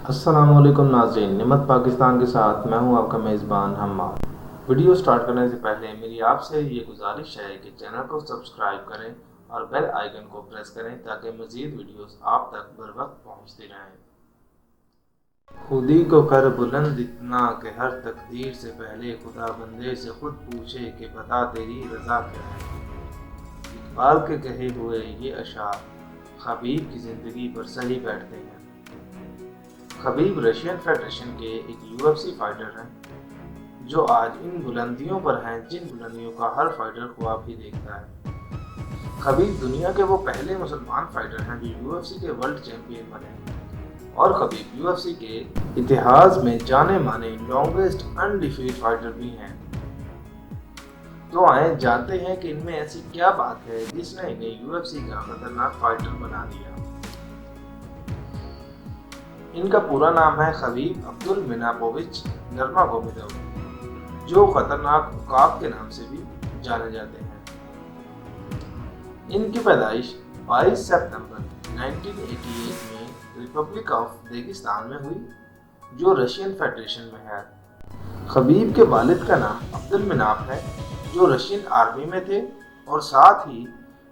السلام علیکم ناظرین، نعمت پاکستان کے ساتھ میں ہوں آپ کا میزبان حماد۔ ویڈیو سٹارٹ کرنے سے پہلے میری آپ سے یہ گزارش ہے کہ چینل کو سبسکرائب کریں اور بیل آئیکن کو پریس کریں تاکہ مزید ویڈیوز آپ تک بر وقت پہنچتی رہیں۔ خودی کو کر بلند اتنا کہ ہر تقدیر سے پہلے خدا بندے سے خود پوچھے کہ بتا تیری رضا کیا ہے۔ اقبال کے کہے ہوئے یہ اشعار خبیب کی زندگی پر صحیح بیٹھتے ہیں۔ خبیب رشین فیڈریشن کے ایک UFC فائٹر ہیں جو آج ان بلندیوں پر ہیں جن بلندیوں کا ہر فائٹر خواب ہی دیکھتا ہے۔ خبیب دنیا کے وہ پہلے مسلمان فائٹر ہیں جو UFC کے ورلڈ چیمپئن بنے اور خبیب UFC کے اتہاس میں جانے مانے لانگسٹ انڈیفیٹ فائٹر بھی ہیں۔ تو آئیں جانتے ہیں کہ ان میں ایسی کیا بات ہے جس نے انہیں UFC کا خطرناک فائٹر بنا دیا۔ ان کا پورا نام ہے خبیب عبدالمناپووچ نرماگومیدوو، جو خطرناک عقاب کے نام سے بھی جانے جاتے ہیں۔ ان کی پیدائش 22 ستمبر 1988 میں ریپبلک آف داغستان میں ہوئی جو رشین فیڈریشن میں ہے۔ خبیب کے والد کا نام عبدالمناپ ہے جو رشین آرمی میں تھے اور ساتھ ہی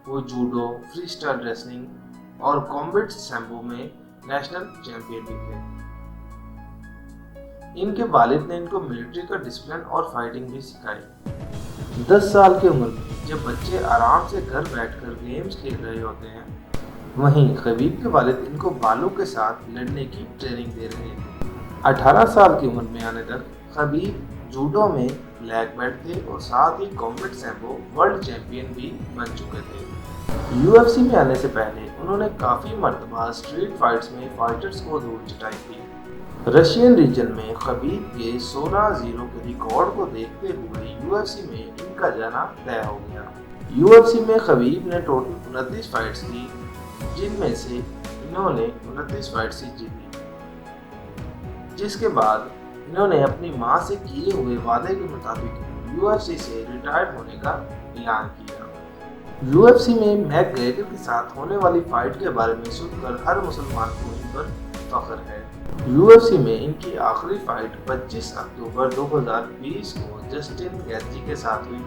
وہ جوڈو، فری اسٹائل ریسلنگ اور کامبیٹ سیمبو میں نیشنل چیمپئن بھی تھے۔ ان کے والد نے ان کو ملٹری کا ڈسپلن اور فائٹنگ بھی سکھائی۔ 10 سال کی عمر میں جب بچے آرام سے گھر بیٹھ کر گیمز کھیل رہے ہوتے ہیں، وہیں خبیب کے والد ان کو بالوں کے ساتھ لڑنے کی ٹریننگ دے رہے تھے۔ 18 سال کی عمر میں آنے تک خبیب جوڈو میں بلیک بیلٹ تھے اور ساتھ ہی کامبیٹ سیمبو ورلڈ چیمپئن بھی بن چکے تھے۔ UFC میں آنے سے پہلے انہوں نے کافی مرتبہ اسٹریٹ فائٹس میں فائٹرز کو دھول چٹائی تھی۔ رشین ریجن میں خبیب کے 16-0 کے ریکارڈ کو دیکھتے ہوئے UFC میں ان کا جانا طے ہو گیا۔ UFC میں خبیب نے ٹوٹل 29 فائٹس کی جن میں سے انہوں نے 29 فائٹس ہی جیتی، جس کے بعد انہوں نے اپنی ماں سے کیے ہوئے وعدے کے مطابق UFC سے ریٹائر ہونے کا اعلان کیا۔ UFC میں میک گریگر کے ساتھ ہونے والی فائٹ کے بارے میں سن کر ہر مسلمان کو ان پر فخر ہے۔ UFC میں ان کی آخری فائٹ 25 اکتوبر 2020 کو جسٹن گیتجے کے ساتھ ہوئی